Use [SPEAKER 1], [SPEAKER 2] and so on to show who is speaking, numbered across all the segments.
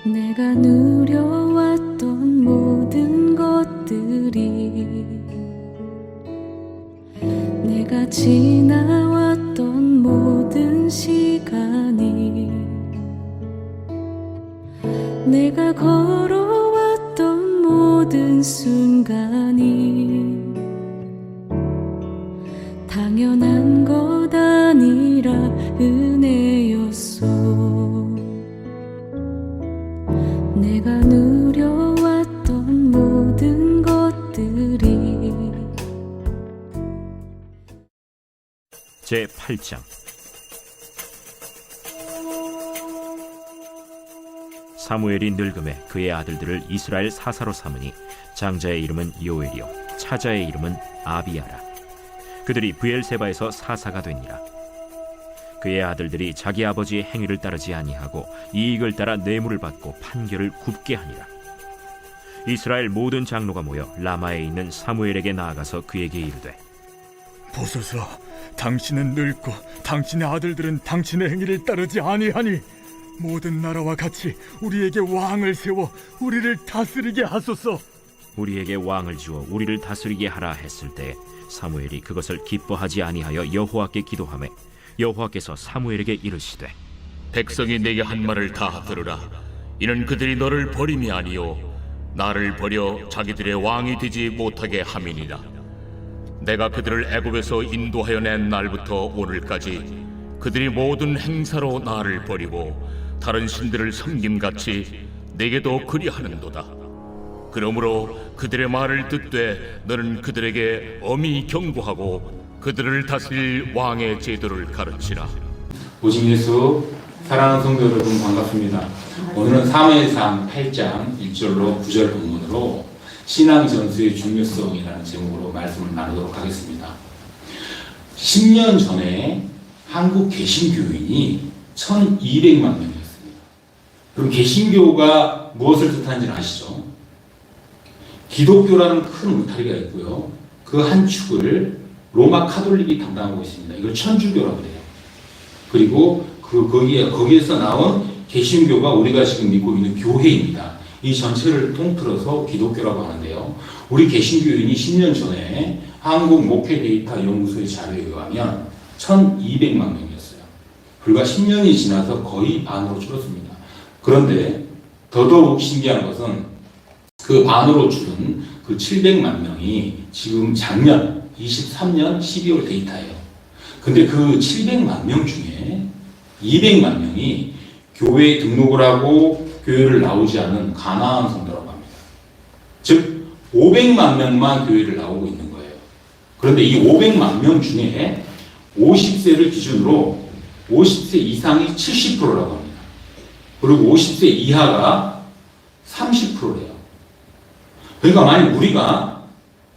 [SPEAKER 1] 내가 누려왔던 모든 것들이, 내가 지나왔던 모든 시간이, 내가 걸어왔던 모든 순간이 당연한 것 아니라 은혜였소. 내가 누려왔던 모든 것들이.
[SPEAKER 2] 제8장. 사무엘이 늙음에 그의 아들들을 이스라엘 사사로 삼으니 장자의 이름은 요엘이요 차자의 이름은 아비야라. 그들이 브엘세바에서 사사가 되니라. 그의 아들들이 자기 아버지의 행위를 따르지 아니하고 이익을 따라 뇌물을 받고 판결을 굽게 하니라. 이스라엘 모든 장로가 모여 라마에 있는 사무엘에게 나아가서 그에게 이르되,
[SPEAKER 3] 보소서, 당신은 늙고 당신의 아들들은 당신의 행위를 따르지 아니하니 모든 나라와 같이 우리에게 왕을 세워 우리를 다스리게 하소서.
[SPEAKER 2] 우리에게 왕을 주어 우리를 다스리게 하라 했을 때 사무엘이 그것을 기뻐하지 아니하여 여호와께 기도하매 여호와께서 사무엘에게 이르시되,
[SPEAKER 4] 백성이 내게 한 말을 다 들으라. 이는 그들이 너를 버림이 아니요 나를 버려 자기들의 왕이 되지 못하게 함이니라. 내가 그들을 애굽에서 인도하여 낸 날부터 오늘까지 그들이 모든 행사로 나를 버리고 다른 신들을 섬김같이 내게도 그리하는도다. 그러므로 그들의 말을 듣되 너는 그들에게 엄히 경고하고 그들을 다스릴 왕의 제도를 가르치라.
[SPEAKER 5] 오직 예수 사랑하는 성도 여러분, 반갑습니다. 오늘은 사무엘상 8장 1절로 9절 본문으로 신앙 전수의 중요성이라는 제목으로 말씀을 나누도록 하겠습니다. 10년 전에 한국 개신교인이 1200만 명이었습니다. 그럼 개신교가 무엇을 뜻하는지 아시죠? 기독교라는 큰 울타리가 있고요. 그 한 축을 로마 카톨릭이 담당하고 있습니다. 이걸 천주교라고 해요. 그리고 거기에서 나온 개신교가 우리가 지금 믿고 있는 교회입니다. 이 전체를 통틀어서 기독교라고 하는데요. 우리 개신교인이 10년 전에 한국 목회 데이터 연구소의 자료에 의하면 1200만 명이었어요. 불과 10년이 지나서 거의 반으로 줄었습니다. 그런데 더더욱 신기한 것은 그 반으로 줄은 그 700만 명이 지금 작년 23년 12월 데이터예요. 근데 그 700만 명 중에 200만 명이 교회에 등록을 하고 교회를 나오지 않은 가나안 성도라고 합니다. 즉 500만 명만 교회를 나오고 있는 거예요. 그런데 이 500만 명 중에 50세를 기준으로 50세 이상이 70%라고 합니다. 그리고 50세 이하가 30%래요. 그러니까 만약 우리가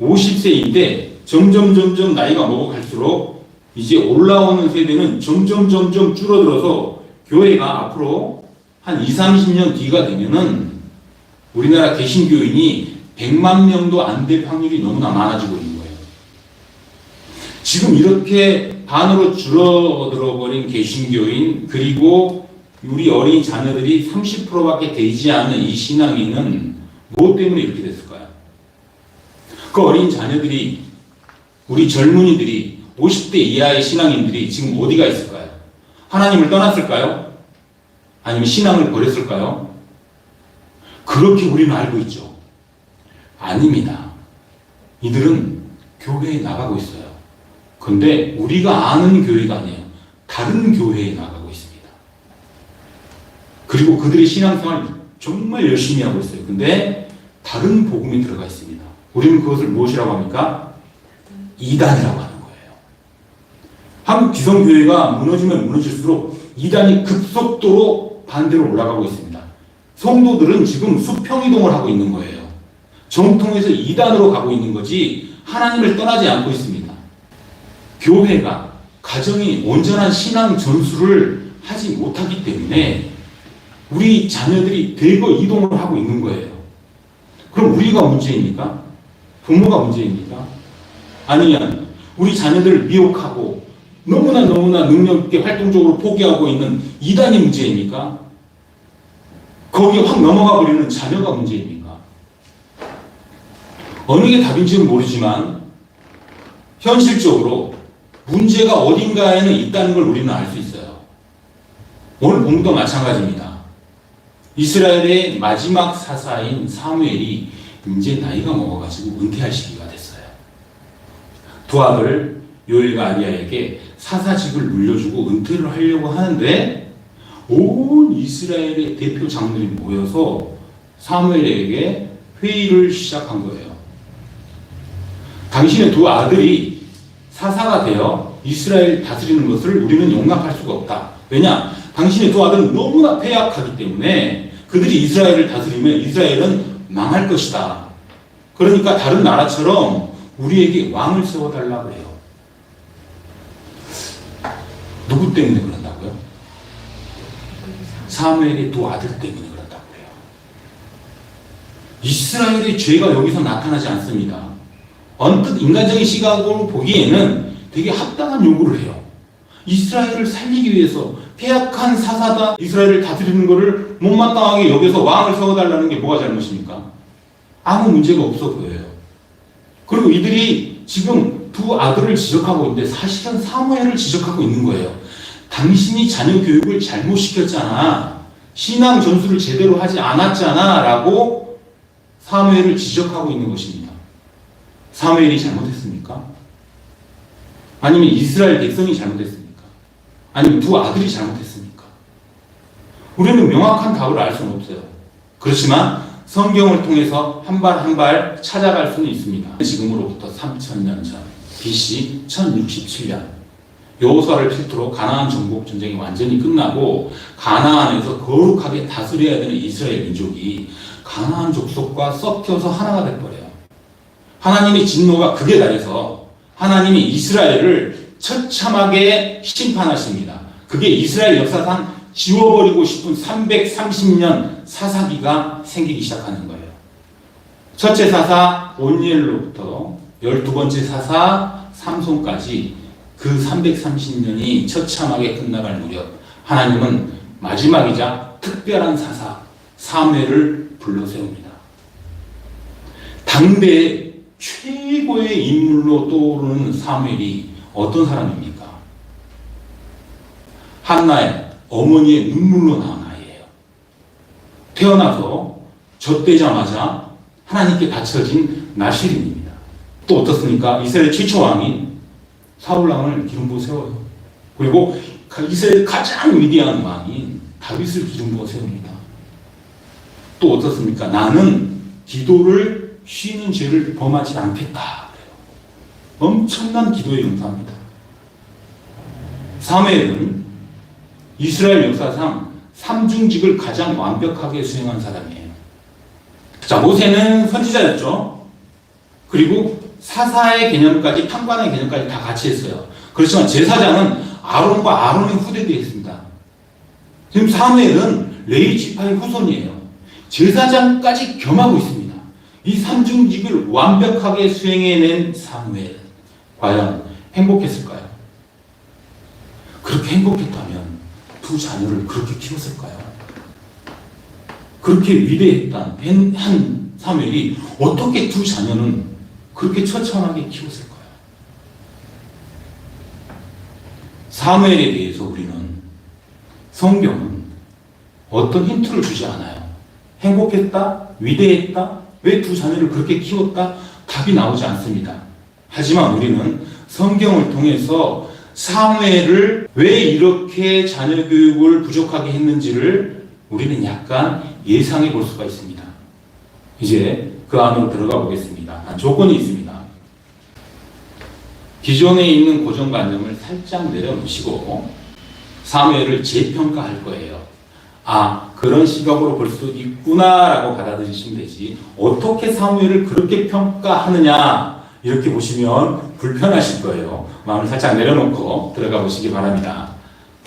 [SPEAKER 5] 50세인데 점점 나이가 먹어갈수록 이제 올라오는 세대는 점점 줄어들어서 교회가 앞으로 한 20-30년 뒤가 되면은 우리나라 개신교인이 100만 명도 안 될 확률이 너무나 많아지고 있는 거예요. 지금 이렇게 반으로 줄어들어버린 개신교인, 그리고 우리 어린 자녀들이 30%밖에 되지 않는 이 신앙인은 무엇 때문에 이렇게 됐을까요? 그 어린 자녀들이, 우리 젊은이들이, 50대 이하의 신앙인들이 지금 어디가 있을까요? 하나님을 떠났을까요? 아니면 신앙을 버렸을까요? 그렇게 우리는 알고 있죠. 아닙니다. 이들은 교회에 나가고 있어요. 근데 우리가 아는 교회가 아니에요. 다른 교회에 나가고 있습니다. 그리고 그들의 신앙생활 정말 열심히 하고 있어요. 근데 다른 복음이 들어가 있습니다. 우리는 그것을 무엇이라고 합니까? 이단이라고 하는 거예요. 한국 기성교회가 무너지면 무너질수록 이단이 급속도로 반대로 올라가고 있습니다. 성도들은 지금 수평이동을 하고 있는 거예요. 정통에서 이단으로 가고 있는 거지 하나님을 떠나지 않고 있습니다. 교회가, 가정이 온전한 신앙 전수를 하지 못하기 때문에 우리 자녀들이 대거 이동을 하고 있는 거예요. 그럼 우리가 문제입니까? 부모가 문제입니까? 아니면 우리 자녀들을 미혹하고 너무나 능력 있게 활동적으로 포기하고 있는 이단이 문제입니까? 거기에 확 넘어가 버리는 자녀가 문제입니까? 어느 게 답인지는 모르지만 현실적으로 문제가 어딘가에는 있다는 걸 우리는 알 수 있어요. 오늘 본문도 마찬가지입니다. 이스라엘의 마지막 사사인 사무엘이 이제 나이가 먹어가지고 은퇴할 시기가 됐어요. 두 아들 요엘과 아비야에게 사사직을 물려주고 은퇴를 하려고 하는데 온 이스라엘의 대표 장로들이 모여서 사무엘에게 회의를 시작한 거예요. 당신의 두 아들이 사사가 되어 이스라엘 다스리는 것을 우리는 용납할 수가 없다. 왜냐? 당신의 두 아들은 너무나 패약하기 때문에 그들이 이스라엘을 다스리면 이스라엘은 망할 것이다. 그러니까 다른 나라처럼 우리에게 왕을 세워달라고 해요. 누구 때문에 그런다고요? 사무엘의 두 아들 때문에 그런다고 해요. 이스라엘의 죄가 여기서 나타나지 않습니다. 언뜻 인간적인 시각으로 보기에는 되게 합당한 요구를 해요. 이스라엘을 살리기 위해서 패약한 사사다 이스라엘을 다스리는 것을 못마땅하게 여기서 왕을 세워달라는 게 뭐가 잘못입니까? 아무 문제가 없어 보여요. 그리고 이들이 지금 두 아들을 지적하고 있는데 사실은 사무엘을 지적하고 있는 거예요. 당신이 자녀 교육을 잘못 시켰잖아. 신앙 전수를 제대로 하지 않았잖아. 라고 사무엘을 지적하고 있는 것입니다. 사무엘이 잘못했습니까? 아니면 이스라엘 백성이 잘못했습니까? 아니면 두 아들이 잘못했습니까? 우리는 명확한 답을 알 수는 없어요. 그렇지만 성경을 통해서 한 발 한 발 찾아갈 수는 있습니다. 지금으로부터 3000년 전 BC 1067년 여호수아를 필두로 가나안 정복 전쟁이 완전히 끝나고 가나안에서 거룩하게 다스려야 되는 이스라엘 민족이 가나안 족속과 섞여서 하나가 돼버려요. 하나님의 진노가 극에 달해서 하나님이 이스라엘을 처참하게 심판하십니다. 그게 이스라엘 역사상 지워버리고 싶은 330년 사사기가 생기기 시작하는 거예요. 첫째 사사 온니엘로부터 12번째 사사 삼손까지 그 330년이 처참하게 끝나갈 무렵 하나님은 마지막이자 특별한 사사 사무엘을 불러 세웁니다. 당대의 최고의 인물로 떠오르는 사무엘이 어떤 사람입니까? 한나의 어머니의 눈물로 낳은 아이예요. 태어나서 젖되자마자 하나님께 바쳐진 나실입니다. 또 어떻습니까? 이스라엘 최초 왕인 사울왕을 기름 부어 세워요. 그리고 이스라엘 가장 위대한 왕인 다윗을 기름 부어 세웁니다. 또 어떻습니까? 나는 기도를 쉬는 죄를 범하지 않겠다. 엄청난 기도에 용서합니다. 사무엘은 이스라엘 역사상 삼중직을 가장 완벽하게 수행한 사람이에요. 자, 모세는 선지자였죠. 그리고 사사의 개념까지, 판관의 개념까지 다 같이 했어요. 그렇지만 제사장은 아론과 아론의 후대들이 했습니다. 지금 사무엘은 레위 지파의 후손이에요. 제사장까지 겸하고 있습니다. 이 삼중직을 완벽하게 수행해낸 사무엘, 과연 행복했을까요? 그렇게 행복했다면 두 자녀를 그렇게 키웠을까요? 그렇게 위대했던 한 사무엘이 어떻게 두 자녀는 그렇게 처참하게 키웠을까요? 사무엘에 대해서 우리는 성경은 어떤 힌트를 주지 않아요. 행복했다? 위대했다? 왜 두 자녀를 그렇게 키웠다? 답이 나오지 않습니다. 하지만 우리는 성경을 통해서 사무엘을 왜 이렇게 자녀 교육을 부족하게 했는지를 우리는 약간 예상해 볼 수가 있습니다. 이제 그 안으로 들어가 보겠습니다. 조건이 있습니다. 기존에 있는 고정관념을 살짝 내려놓으시고 사무엘을 재평가할 거예요. 아, 그런 시각으로 볼 수 있구나라고 받아들이시면 되지, 어떻게 사무엘을 그렇게 평가하느냐 이렇게 보시면 불편하실 거예요. 마음을 살짝 내려놓고 들어가 보시기 바랍니다.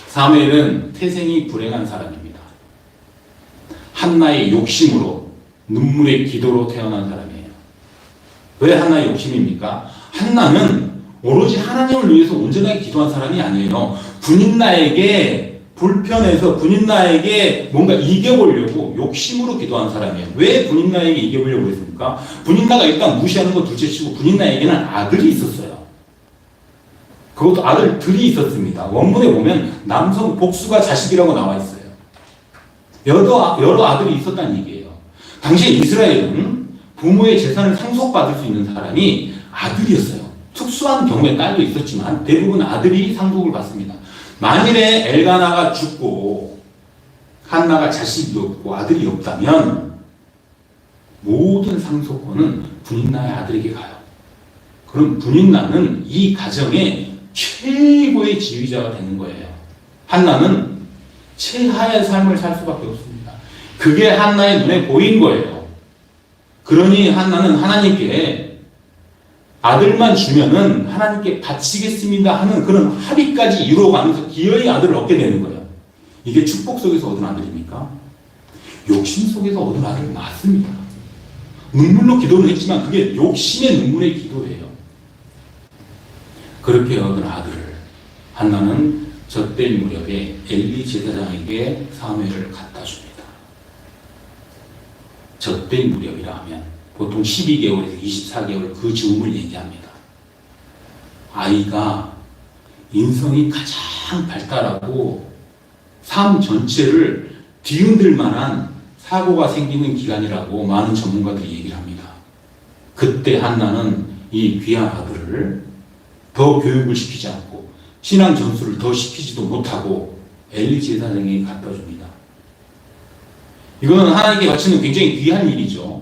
[SPEAKER 5] 사무엘은 태생이 불행한 사람입니다. 한나의 욕심으로, 눈물의 기도로 태어난 사람이에요. 왜 한나의 욕심입니까? 한나는 오로지 하나님을 위해서 온전하게 기도한 사람이 아니에요. 분인나에게 불편해서 분인나에게 뭔가 이겨보려고 욕심으로 기도한 사람이에요. 왜 분인나에게 이겨보려고 했습니까? 분인나가 일단 무시하는 거 둘째치고 분인나에게는 아들이 있었어요. 그것도 아들들이 있었습니다. 원문에 보면 남성 복수가 자식이라고 나와 있어요. 여러 아들이 있었다는 얘기예요. 당시에 이스라엘은 부모의 재산을 상속받을 수 있는 사람이 아들이었어요. 특수한 경우에 딸도 있었지만 대부분 아들이 상속을 받습니다. 만일에 엘가나가 죽고 한나가 자식이 없고 아들이 없다면 모든 상속권은 분인나의 아들에게 가요. 그럼 분인나는 이 가정의 최고의 지휘자가 되는 거예요. 한나는 최하의 삶을 살 수밖에 없습니다. 그게 한나의 눈에 보인 거예요. 그러니 한나는 하나님께 아들만 주면은 하나님께 바치겠습니다 하는 그런 합의까지 이루어가면서 기어이 아들을 얻게 되는 거예요. 이게 축복 속에서 얻은 아들입니까? 욕심 속에서 얻은 아들 맞습니다. 눈물로 기도는 했지만 그게 욕심의 눈물의 기도예요. 그렇게 얻은 아들을 한나는 젖될 무렵에 엘리 제사장에게 사무엘을 갖다 줍니다. 젖될 무렵이라 하면 보통 12개월에서 24개월 그 즈음을 얘기합니다. 아이가 인성이 가장 발달하고 삶 전체를 뒤흔들 만한 사고가 생기는 기간이라고 많은 전문가들이 얘기를 합니다. 그때 한나는 이 귀한 아들을 더 교육을 시키지 않고 신앙 전수를 더 시키지도 못하고 엘리 제사장에게 갖다 줍니다. 이거는 하나님께 바치는 굉장히 귀한 일이죠.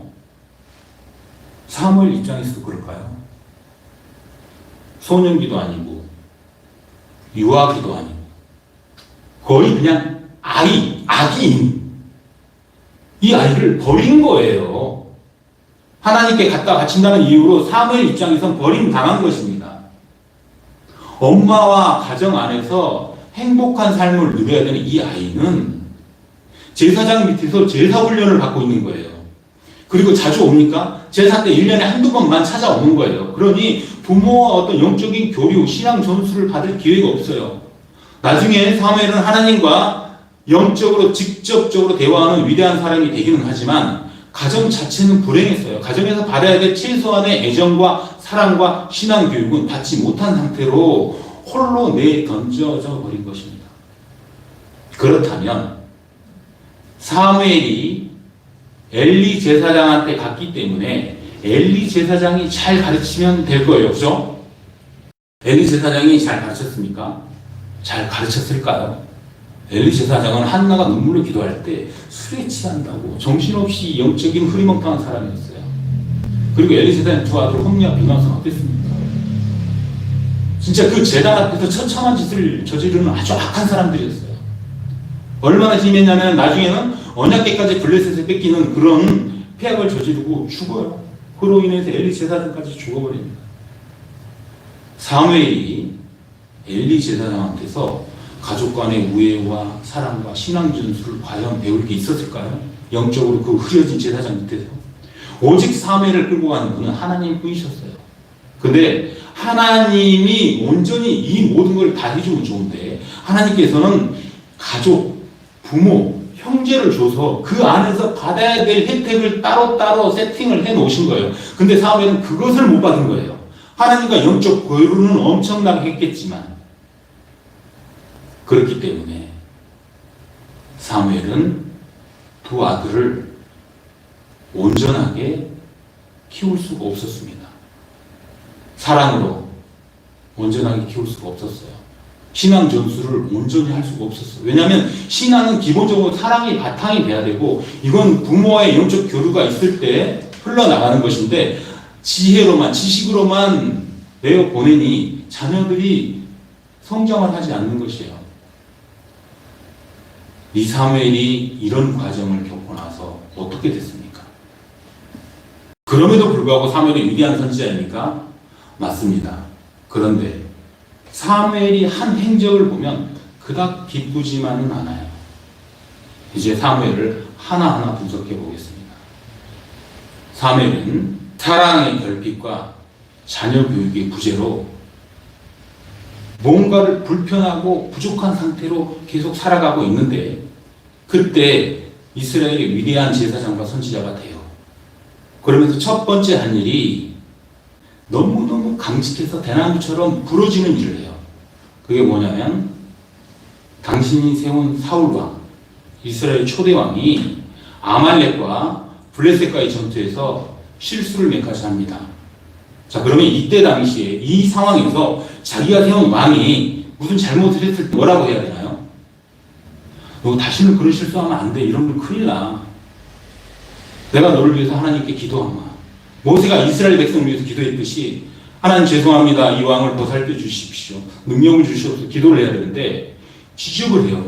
[SPEAKER 5] 사무엘 입장에서도 그럴까요? 소년기도 아니고 유아기도 아니고 거의 그냥 아기인 이 아이를 버린 거예요. 하나님께 갖다 바친다는 이유로 사무엘 입장에선 버림당한 것입니다. 엄마와 가정 안에서 행복한 삶을 누려야 되는 이 아이는 제사장 밑에서 제사 훈련을 받고 있는 거예요. 그리고 자주 옵니까? 제사 때 1년에 한두 번만 찾아오는 거예요. 그러니 부모와 어떤 영적인 교류, 신앙 전수를 받을 기회가 없어요. 나중에 사무엘은 하나님과 영적으로 직접적으로 대화하는 위대한 사람이 되기는 하지만 가정 자체는 불행했어요. 가정에서 받아야 될 최소한의 애정과 사랑과 신앙 교육은 받지 못한 상태로 홀로 내던져져 버린 것입니다. 그렇다면 사무엘이 엘리 제사장한테 갔기 때문에 엘리 제사장이 잘 가르치면 될 거예요. 그죠? 엘리 제사장이 잘 가르쳤습니까? 잘 가르쳤을까요? 엘리 제사장은 한나가 눈물로 기도할 때 술에 취한다고 정신없이 영적인 흐리멍텅한 사람이었어요. 그리고 엘리 제사장 두 아들 홈리와 비나스는 어땠습니까? 진짜 그 제단 앞에서 처참한 짓을 저지르는 아주 악한 사람들이었어요. 얼마나 심했냐면 나중에는 언약궤까지 블레셋에 뺏기는 그런 폐악을 저지르고 죽어요. 그로 인해서 엘리 제사장까지 죽어버립니다. 사무엘이 엘리 제사장한테서 가족 간의 우애와 사랑과 신앙 전수를 과연 배울 게 있었을까요? 영적으로 그 흐려진 제사장 밑에서 오직 사무엘을 끌고 가는 분은 하나님 뿐이셨어요. 근데 하나님이 온전히 이 모든 걸 다 해주면 좋은데 하나님께서는 가족, 부모, 형제를 줘서 그 안에서 받아야 될 혜택을 따로따로 세팅을 해 놓으신 거예요. 근데 사무엘은 그것을 못 받은 거예요. 하나님과 영적 교류는 엄청나게 했겠지만 그렇기 때문에 사무엘은 두 아들을 온전하게 키울 수가 없었습니다. 사랑으로 온전하게 키울 수가 없었어요. 신앙 전수를 온전히 할 수가 없었어요. 왜냐하면 신앙은 기본적으로 사랑이 바탕이 돼야 되고 이건 부모와의 영적 교류가 있을 때 흘러나가는 것인데 지혜로만 지식으로만 내어 보내니 자녀들이 성장을 하지 않는 것이에요. 이 사무엘이 이런 과정을 겪고 나서 어떻게 됐습니까? 그럼에도 불구하고 사무엘이 위대한 선지자입니까? 맞습니다. 그런데 사무엘이 한 행적을 보면 그닥 기쁘지만은 않아요. 이제 사무엘을 하나하나 분석해 보겠습니다. 사무엘은 사랑의 결핍과 자녀 교육의 부재로 뭔가를 불편하고 부족한 상태로 계속 살아가고 있는데 그때 이스라엘의 위대한 제사장과 선지자가 돼요. 그러면서 첫 번째 한 일이 너무너무 강직해서 대나무처럼 부러지는 일을 해요. 그게 뭐냐면 당신이 세운 사울왕, 이스라엘 초대왕이 아말렉과 블레셋과의 전투에서 실수를 몇 가지 합니다. 자, 그러면 이때 당시에 이 상황에서 자기가 세운 왕이 무슨 잘못을 했을 때 뭐라고 해야 되나요? 너 다시는 그런 실수하면 안 돼. 이러면 큰일 나. 내가 너를 위해서 하나님께 기도하마. 모세가 이스라엘 백성을 위해서 기도했듯이 하나님 죄송합니다. 이 왕을 보살펴 주십시오. 능력을 주시옵소서 기도를 해야 되는데 지적을 해요.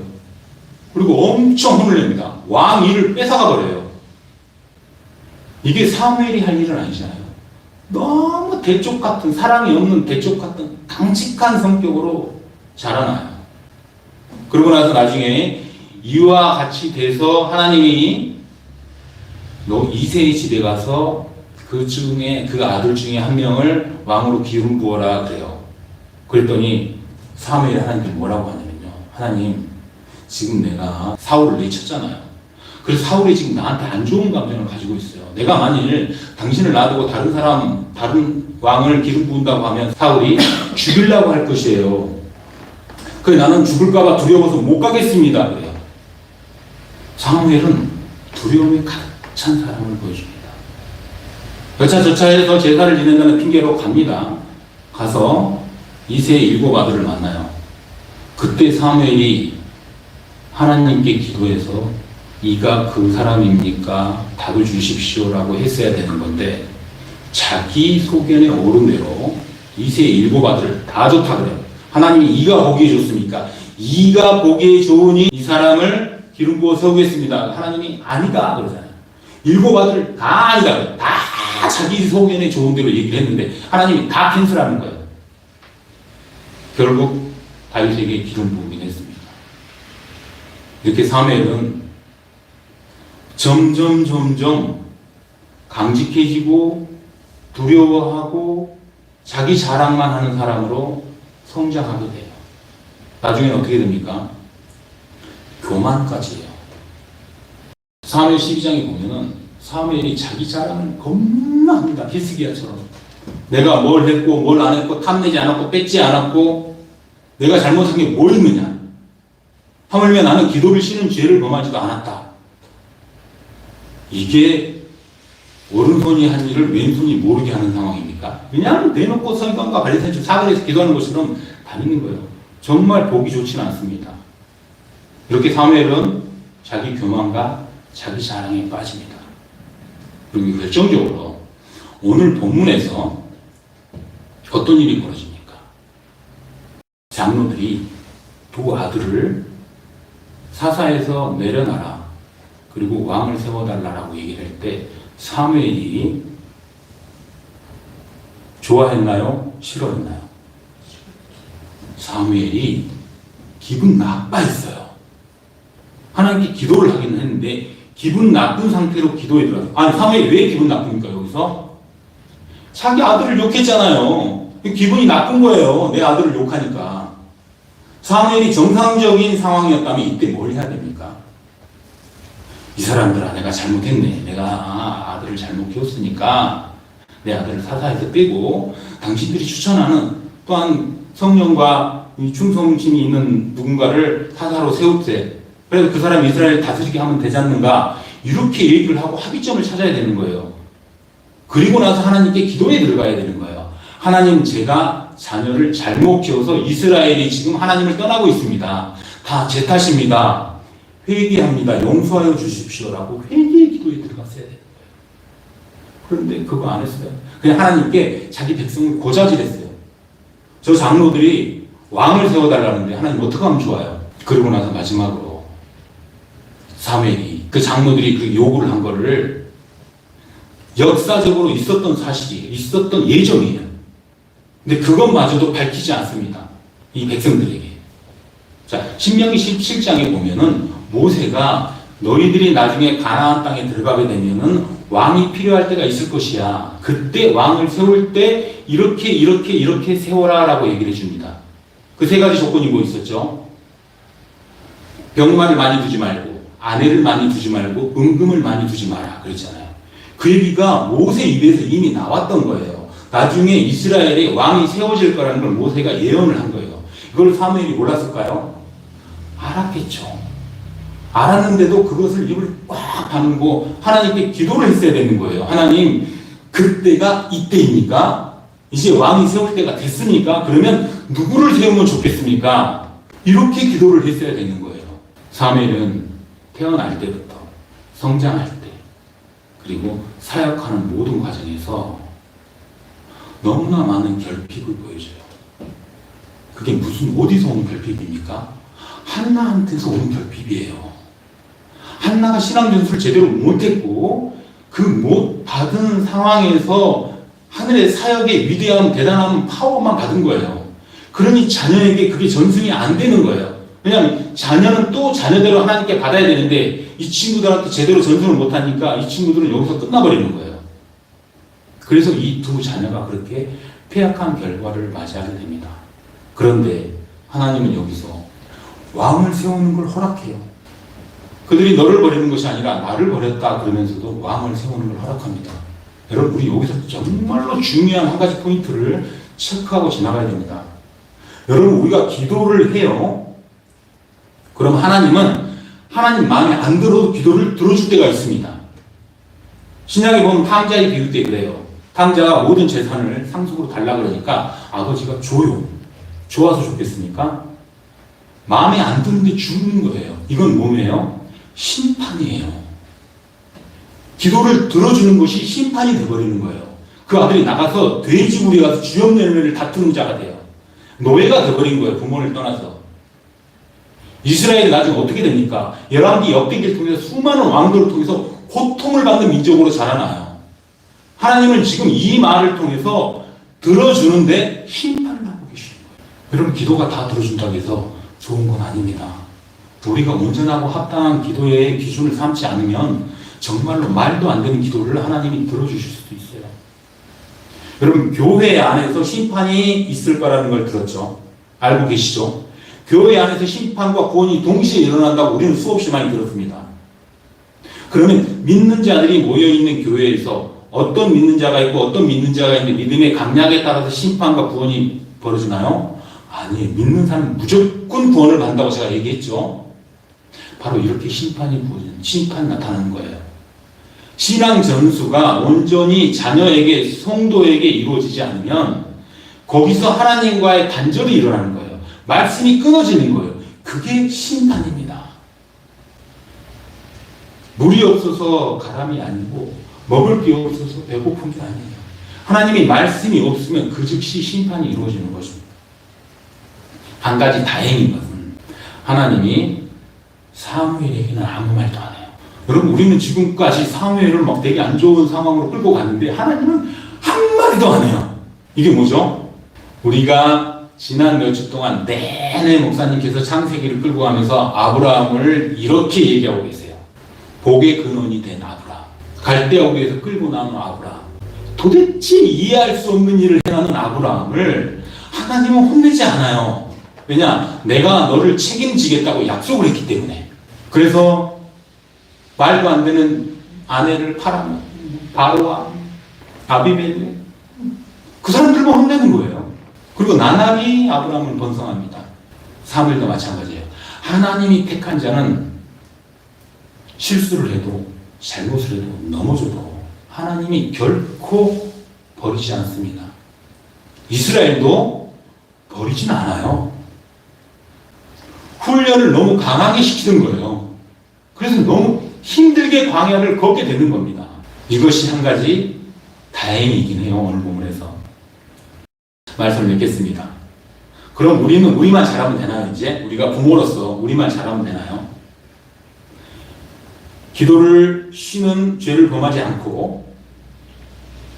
[SPEAKER 5] 그리고 엄청 혼을 냅니다. 왕 일을 뺏어가 버려요. 이게 사무엘이 할 일은 아니잖아요. 너무 대쪽 같은, 사랑이 없는 대쪽 같은 강직한 성격으로 자라나요. 그러고 나서 나중에 이와 같이 돼서 하나님이 너 이새의 집에 가서 그 아들 중에 한 명을 왕으로 기름 부어라 그래요. 그랬더니 사무엘이 하나님께 뭐라고 하냐면요. 하나님, 지금 내가 사울을 내쳤잖아요. 그래서 사울이 지금 나한테 안 좋은 감정을 가지고 있어요. 내가 만일 당신을 놔두고 다른 왕을 기름 부은다고 하면 사울이 죽이려고 할 것이에요. 그래 나는 죽을까봐 두려워서 못 가겠습니다. 그래요. 사무엘은 두려움에 가득 찬 사람을 보여줍니다. 여차저차해서 제사를 지낸다는 핑계로 갑니다. 가서 이새의 7 아들을 만나요. 그때 사무엘이 하나님께 기도해서 이가 그 사람입니까? 답을 주십시오라고 했어야 되는 건데 자기 소견에 오른 대로 이새의 7 아들을 다 좋다 그래요. 하나님이 이가 보기에 좋습니까? 이가 보기에 좋으니 이 사람을 기름 부어 세우겠습니다. 하나님이 아니다 그러잖아요. 7 아들 다 아니다 그래요. 다 자기 소견에 좋은 대로 얘기를 했는데 하나님이 다 캔슬하는 거예요. 결국 다윗에게 기름 부으긴 했습니다. 이렇게 사무엘은 점점 강직해지고 두려워하고 자기 자랑만 하는 사람으로 성장하게 돼요. 나중에는 어떻게 됩니까? 교만까지 해요. 사무엘 12장에 보면은 사무엘이 자기 자랑을 겁나 합니다. 히스기야처럼. 내가 뭘 했고 뭘 안 했고 탐내지 않았고 뺏지 않았고 내가 잘못한 게 뭐 있느냐. 하물며 나는 기도를 쉬는 죄를 범하지도 않았다. 이게 오른손이 한 일을 왼손이 모르게 하는 상황입니까? 그냥 내놓고 성경과 발리산주 사거리에서 기도하는 것처럼 다니는 거예요. 정말 보기 좋지는 않습니다. 이렇게 사무엘은 자기 교만과 자기 자랑에 빠집니다. 그리고 결정적으로 오늘 본문에서 어떤 일이 벌어집니까? 장로들이 2 아들을 사사에서 내려놔라. 그리고 왕을 세워달라고 얘기를 할 때 사무엘이 좋아했나요? 싫어했나요? 사무엘이 기분 나빠했어요. 하나님께 기도를 하긴 했는데 기분 나쁜 상태로 기도에 들어갔어요. 아니 사무엘이 왜 기분 나쁩니까 여기서? 자기 아들을 욕했잖아요. 기분이 나쁜 거예요. 내 아들을 욕하니까. 사무엘이 정상적인 상황이었다면 이때 뭘 해야 됩니까? 이 사람들아 내가 잘못했네. 내가 아들을 잘못 키웠으니까 내 아들을 사사에서 빼고 당신들이 추천하는 또한 성령과 충성심이 있는 누군가를 사사로 세우세. 그래서 그 사람이 이스라엘을 다스리게 하면 되지 않는가. 이렇게 얘기를 하고 합의점을 찾아야 되는 거예요. 그리고 나서 하나님께 기도에 들어가야 되는 거예요. 하나님 제가 자녀를 잘못 키워서 이스라엘이 지금 하나님을 떠나고 있습니다. 다 제 탓입니다. 회개합니다. 용서하여 주십시오라고 회개의 기도에 들어갔어야 되는 거예요. 그런데 그거 안 했어요. 그냥 하나님께 자기 백성을 고자질했어요. 저 장로들이 왕을 세워달라는데 하나님 어떻게 하면 좋아요? 그러고 나서 마지막으로 사무엘이 그 장로들이 그 요구를 한 거를 역사적으로 있었던 사실이에요. 있었던 예정이에요. 근데 그것마저도 밝히지 않습니다. 이 백성들에게. 자, 신명기 17장에 보면은 모세가 너희들이 나중에 가나안 땅에 들어가게 되면은 왕이 필요할 때가 있을 것이야. 그때 왕을 세울 때 이렇게 세워라 라고 얘기를 해줍니다. 그 세 가지 조건이 뭐 있었죠? 병마를 많이 두지 말고, 아내를 많이 두지 말고, 은금을 많이 두지 마라 그랬잖아요. 그 얘기가 모세 입에서 이미 나왔던 거예요. 나중에 이스라엘에 왕이 세워질 거라는 걸 모세가 예언을 한 거예요. 이걸 사무엘이 몰랐을까요? 알았겠죠. 알았는데도 그것을 입을 꽉 다물고 하나님께 기도를 했어야 되는 거예요. 하나님, 그때가 이때입니까? 이제 왕이 세울 때가 됐습니까? 그러면 누구를 세우면 좋겠습니까? 이렇게 기도를 했어야 되는 거예요. 사무엘은 태어날 때부터 성장할 때 그리고 사역하는 모든 과정에서 너무나 많은 결핍을 보여줘요. 그게 무슨 어디서 온 결핍입니까? 한나한테서 온 결핍이에요. 한나가 신앙 전수를 제대로 못했고 그 못 받은 상황에서 하늘의 사역의 위대함, 대단함, 파워만 받은 거예요. 그러니 자녀에게 그게 전승이 안 되는 거예요. 왜냐하면 자녀는 또 자녀대로 하나님께 받아야 되는데 이 친구들한테 제대로 전승을 못하니까 이 친구들은 여기서 끝나버리는 거예요. 그래서 이 두 자녀가 그렇게 폐악한 결과를 맞이하게 됩니다. 그런데 하나님은 여기서 왕을 세우는 걸 허락해요. 그들이 너를 버리는 것이 아니라 나를 버렸다 그러면서도 왕을 세우는 걸 허락합니다. 여러분, 우리 여기서 정말로 중요한 한 가지 포인트를 체크하고 지나가야 됩니다. 여러분, 우리가 기도를 해요. 그럼 하나님은 하나님 마음에 안 들어도 기도를 들어줄 때가 있습니다. 신약에 보면 탕자의 비유 때 그래요. 탕자가 모든 재산을 상속으로 달라 그러니까 아버지가 줘요. 좋아서 줬겠습니까? 마음에 안 드는데 주는 거예요. 이건 뭐예요? 심판이에요. 기도를 들어주는 것이 심판이 돼버리는 거예요. 그 아들이 나가서 돼지우리에 가서 주염 열매를 다투는 자가 돼요. 노예가 돼버린 거예요. 부모를 떠나서. 이스라엘이 나중에 어떻게 됩니까? 열왕기 역대기를 통해서 수많은 왕들을 통해서 고통을 받는 민족으로 자라나요. 하나님은 지금 이 말을 통해서 들어주는데 심판을 하고 계시는 거예요. 여러분, 기도가 다 들어준다고 해서 좋은 건 아닙니다. 우리가 온전하고 합당한 기도의 기준을 삼지 않으면 정말로 말도 안 되는 기도를 하나님이 들어주실 수도 있어요. 여러분, 교회 안에서 심판이 있을 거라는 걸 들었죠? 알고 계시죠? 교회 안에서 심판과 구원이 동시에 일어난다고 우리는 수없이 많이 들었습니다. 그러면 믿는 자들이 모여있는 교회에서 어떤 믿는 자가 있고 어떤 믿는 자가 있는데 믿음의 강약에 따라서 심판과 구원이 벌어지나요? 아니에요. 믿는 사람은 무조건 구원을 받는다고 제가 얘기했죠. 바로 이렇게 심판이 나타나는 거예요. 신앙 전수가 온전히 자녀에게, 성도에게 이루어지지 않으면 거기서 하나님과의 단절이 일어나는 거예요. 말씀이 끊어지는 거예요. 그게 심판입니다. 물이 없어서 가람이 아니고 먹을 게 없어서 배고픈 게 아니에요. 하나님의 말씀이 없으면 그 즉시 심판이 이루어지는 것입니다. 한 가지 다행인 것은 하나님이 사무엘에게는 아무 말도 안 해요. 여러분, 우리는 지금까지 사무엘을 막 되게 안 좋은 상황으로 끌고 갔는데 하나님은 한마디도 안 해요. 이게 뭐죠? 우리가 지난 몇 주 동안 내내 목사님께서 창세기를 끌고 가면서 아브라함을 이렇게 얘기하고 계세요. 복의 근원이 된 아브라함, 갈대아우에서 끌고 나온 아브라함, 도대체 이해할 수 없는 일을 해나는 아브라함을 하나님은 혼내지 않아요. 왜냐? 내가 너를 책임지겠다고 약속을 했기 때문에. 그래서 말도 안 되는 아내를 팔아먹는 바로와 아비멜렉, 그 사람들만 혼내는 거예요. 그리고 나날이 아브라함을 번성합니다. 사무엘도 마찬가지예요. 하나님이 택한 자는 실수를 해도 잘못을 해도 넘어져도 하나님이 결코 버리지 않습니다. 이스라엘도 버리진 않아요. 훈련을 너무 강하게 시키는 거예요. 그래서 너무 힘들게 광야를 걷게 되는 겁니다. 이것이 한 가지 다행이긴 해요. 오늘 본문에서 말씀을 맺겠습니다. 그럼 우리는 우리만 잘하면 되나요? 이제 우리가 부모로서 우리만 잘하면 되나요? 기도를 쉬는 죄를 범하지 않고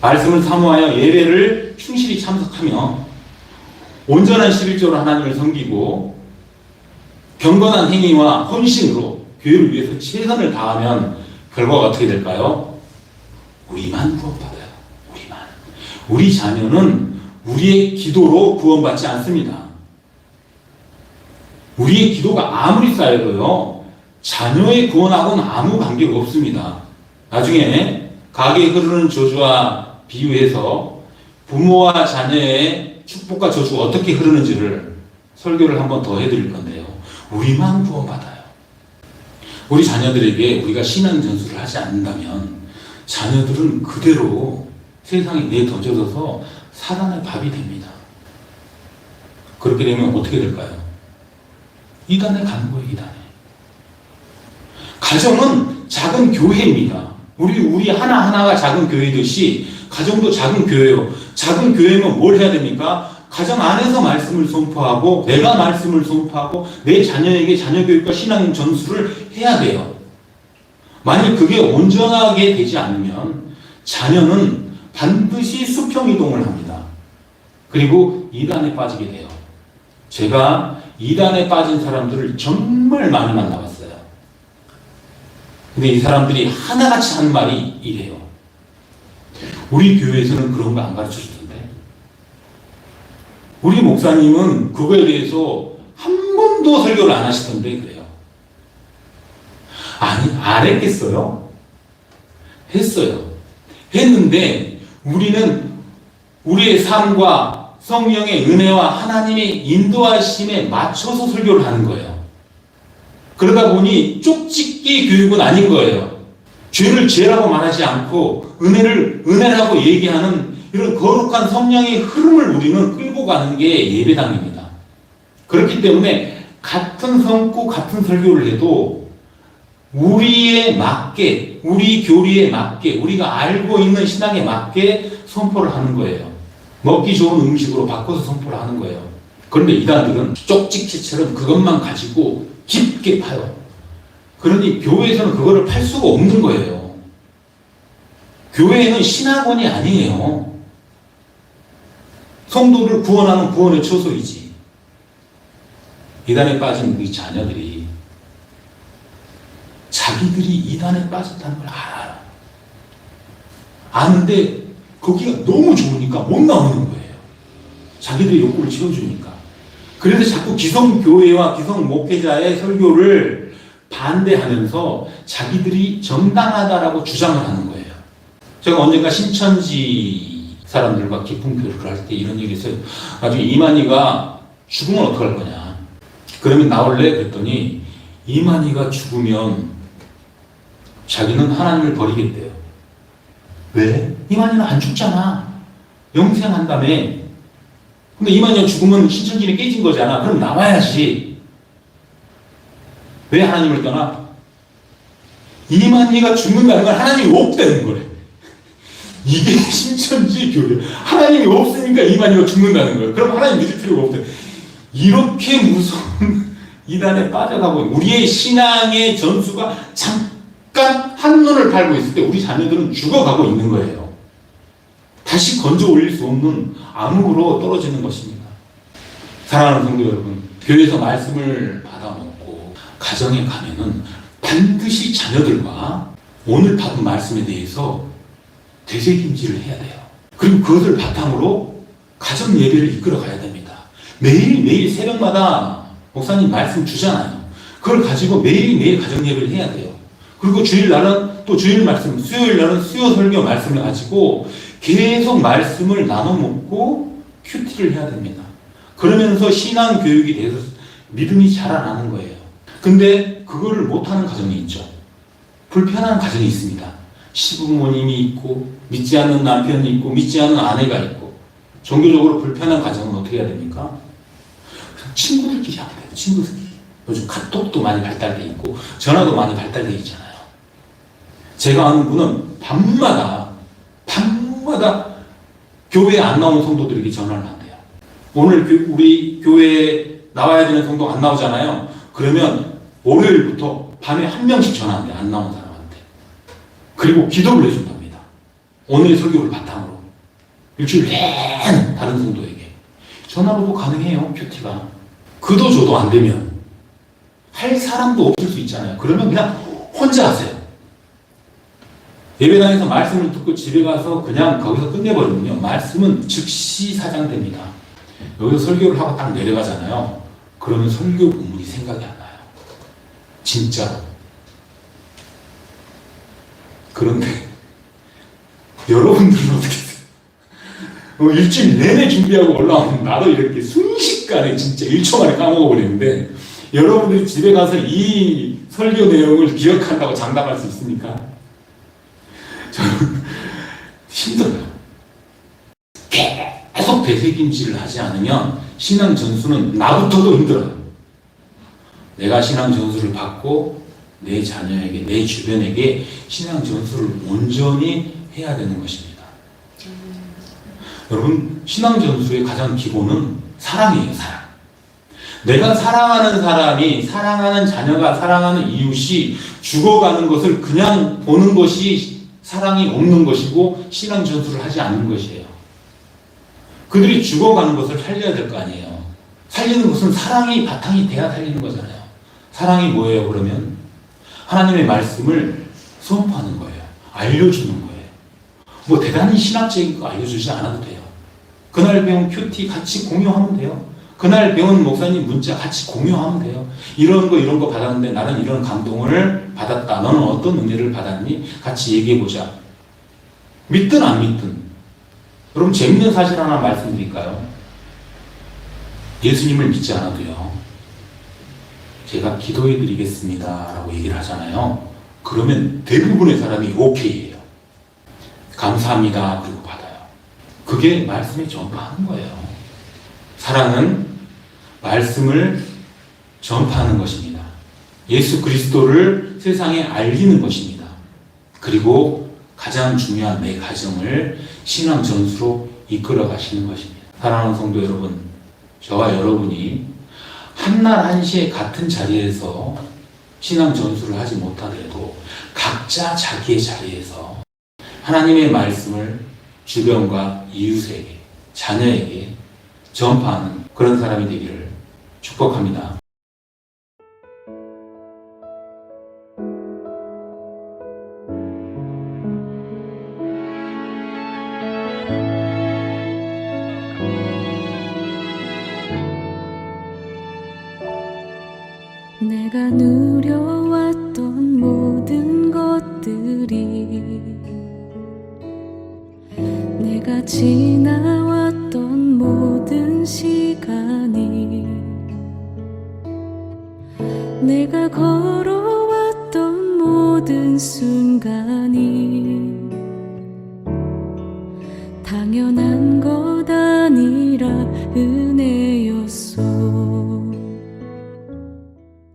[SPEAKER 5] 말씀을 사모하여 예배를 충실히 참석하며 온전한 11조로 하나님을 섬기고 경건한 행위와 헌신으로 교회를 위해서 최선을 다하면 결과가 어떻게 될까요? 우리만 구원받아요. 우리 자녀는 우리의 기도로 구원받지 않습니다. 우리의 기도가 아무리 쌓여도요, 자녀의 구원하고는 아무 관계가 없습니다. 나중에 가게에 흐르는 저주와 비유해서 부모와 자녀의 축복과 저주가 어떻게 흐르는지를 설교를 한 번 더 해드릴 건데요. 우리만 구원받아요. 우리 자녀들에게 우리가 신앙 전수를 하지 않는다면 자녀들은 그대로 세상에 내던져져서 사단의 밥이 됩니다. 그렇게 되면 어떻게 될까요? 이단에 가는 거예요, 이단에. 가정은 작은 교회입니다. 우리 하나하나가 작은 교회듯이 가정도 작은 교회예요. 작은 교회면 뭘 해야 됩니까? 가정 안에서 말씀을 선포하고 내가 말씀을 선포하고 내 자녀에게 자녀교육과 신앙 전수를 해야 돼요. 만일 그게 온전하게 되지 않으면 자녀는 반드시 수평이동을 합니다. 그리고 이단에 빠지게 돼요. 제가 이단에 빠진 사람들을 정말 많이 만나봤어요. 근데 이 사람들이 하나같이 한 말이 이래요. 우리 교회에서는 그런 거 안 가르쳐 주던데. 우리 목사님은 그거에 대해서 한 번도 설교를 안 하시던데 그래요. 아니, 안 했겠어요? 했어요. 했는데 우리는 우리의 삶과 성령의 은혜와 하나님의 인도하심에 맞춰서 설교를 하는 거예요. 그러다 보니 쪽집기 교육은 아닌 거예요. 죄를 죄라고 말하지 않고 은혜라고 얘기하는 이런 거룩한 성령의 흐름을 우리는 끌고 가는 게 예배당입니다. 그렇기 때문에 같은 성구 같은 설교를 해도 우리에 맞게, 우리 교리에 맞게, 우리가 알고 있는 신앙에 맞게 선포를 하는 거예요. 먹기 좋은 음식으로 바꿔서 선포를 하는 거예요. 그런데 이단들은 쪽집기처럼 그것만 가지고 깊게 파요. 그러니 교회에서는 그거를 팔 수가 없는 거예요. 교회는 신학원이 아니에요. 성도를 구원하는 구원의 처소이지. 이단에 빠진 우리 자녀들이 자기들이 이단에 빠졌다는 걸 알아요. 아는데 거기가 너무 좋으니까 못 나오는 거예요. 자기들의 욕구를 채워주니까. 그래서 자꾸 기성교회와 기성목회자의 설교를 반대하면서 자기들이 정당하다라고 주장을 하는 거예요. 제가 언젠가 신천지 사람들과 깊은 교류를 할 때 이런 얘기 했어요. 나중에 이만희가 죽으면 어떡할 거냐. 그러면 나올래? 그랬더니 이만희가 죽으면 자기는 하나님을 버리겠대요. 왜? 이만희는 안 죽잖아. 영생한다며. 근데 이만희가 죽으면 신천지는 깨진 거잖아. 그럼 나와야지. 왜 하나님을 떠나? 이만희가 죽는다는 건 하나님이 없다는 거래. 이게 신천지 교회. 하나님이 없으니까 이만희가 죽는다는 거예요. 그럼 하나님 믿을 필요가 없대. 이렇게 무서운 이단에 빠져가고 우리의 신앙의 전수가 잠깐 한눈을 팔고 있을 때 우리 자녀들은 죽어가고 있는 거예요. 다시 건져 올릴 수 없는 암흑으로 떨어지는 것입니다. 사랑하는 성도 여러분, 교회에서 말씀을 받아먹고 가정에 가면은 반드시 자녀들과 오늘 받은 말씀에 대해서 되새김질을 해야 돼요. 그리고 그것을 바탕으로 가정 예배를 이끌어 가야 됩니다. 매일매일 새벽마다 목사님 말씀 주잖아요. 그걸 가지고 매일매일 가정 예배를 해야 돼요. 그리고 주일날은 또 주일 말씀, 수요일날은 수요 설교 말씀을 가지고 계속 말씀을 나눠 먹고 큐티를 해야 됩니다. 그러면서 신앙 교육이 돼서 믿음이 자라나는 거예요. 근데 그거를 못하는 가정이 있죠. 불편한 가정이 있습니다. 시부모님이 있고 믿지 않는 남편이 있고 믿지 않는 아내가 있고 종교적으로 불편한 가정은 어떻게 해야 됩니까? 친구들끼리 하면 돼요. 친구들끼리. 요즘 카톡도 많이 발달돼 있고 전화도 많이 발달돼 있잖아요. 제가 아는 분은 밤마다 교회에 안 나온 성도들에게 전화를 한대요. 오늘 우리 교회에 나와야 되는 성도 안 나오잖아요. 그러면 월요일부터 밤에 한 명씩 전화한대요. 안 나온 사람한테. 그리고 기도를 해준답니다. 오늘의 설교를 바탕으로. 일주일 내내 다른 성도에게. 전화로도 가능해요. 큐티가. 그도 저도 안 되면 할 사람도 없을 수 있잖아요. 그러면 그냥 혼자 하세요. 예배당에서 말씀을 듣고 집에 가서 그냥 거기서 끝내버리면요. 말씀은 즉시 사장됩니다. 여기서 설교를 하고 딱 내려가잖아요. 그러면 설교 본문이 생각이 안 나요. 진짜로. 그런데 여러분들은 어떻게 일주일 내내 준비하고 올라오면 나도 이렇게 순식간에 진짜 1초 만에 까먹어 버리는데 여러분들이 집에 가서 이 설교 내용을 기억한다고 장담할 수 있습니까? 저는 힘들어요. 계속 되새김질을 하지 않으면 신앙 전수는 나부터도 힘들어요. 내가 신앙 전수를 받고 내 자녀에게, 내 주변에게 신앙 전수를 온전히 해야 되는 것입니다. 여러분, 신앙 전수의 가장 기본은 사랑이에요, 사랑. 내가 사랑하는 사람이, 사랑하는 자녀가, 사랑하는 이웃이 죽어가는 것을 그냥 보는 것이 사랑이 없는 것이고 신앙 전수를 하지 않는 것이에요. 그들이 죽어가는 것을 살려야 될 거 아니에요. 살리는 것은 사랑이 바탕이 돼야 살리는 거잖아요. 사랑이 뭐예요, 그러면? 하나님의 말씀을 선포하는 거예요. 알려주는 거예요. 뭐 대단히 신학적인 거 알려주지 않아도 돼요. 그날 배운 큐티 같이 공유하면 돼요. 그날 배운 목사님 문자 같이 공유하면 돼요. 이런 거 받았는데 나는 이런 감동을 받았다. 너는 어떤 은혜를 받았니? 같이 얘기해보자. 믿든 안 믿든. 여러분, 재밌는 사실 하나 말씀드릴까요? 예수님을 믿지 않아도요, 제가 기도해 드리겠습니다 라고 얘기를 하잖아요. 그러면 대부분의 사람이 오케이예요. 감사합니다. 그리고 받아요. 그게 말씀에 전파하는 거예요. 사랑은 말씀을 전파하는 것입니다. 예수 그리스도를 세상에 알리는 것입니다. 그리고 가장 중요한 내 가정을 신앙 전수로 이끌어 가시는 것입니다. 사랑하는 성도 여러분, 저와 여러분이 한날 한시에 같은 자리에서 신앙 전수를 하지 못하더라도 각자 자기의 자리에서 하나님의 말씀을 주변과 이웃에게, 자녀에게 전파하는 그런 사람이 되기를 축복합니다.
[SPEAKER 1] 내가 누려왔던 모든 것들이, 내가 지나왔던 모든 시간이, 내가 걸어왔던 모든 순간이 당연한 것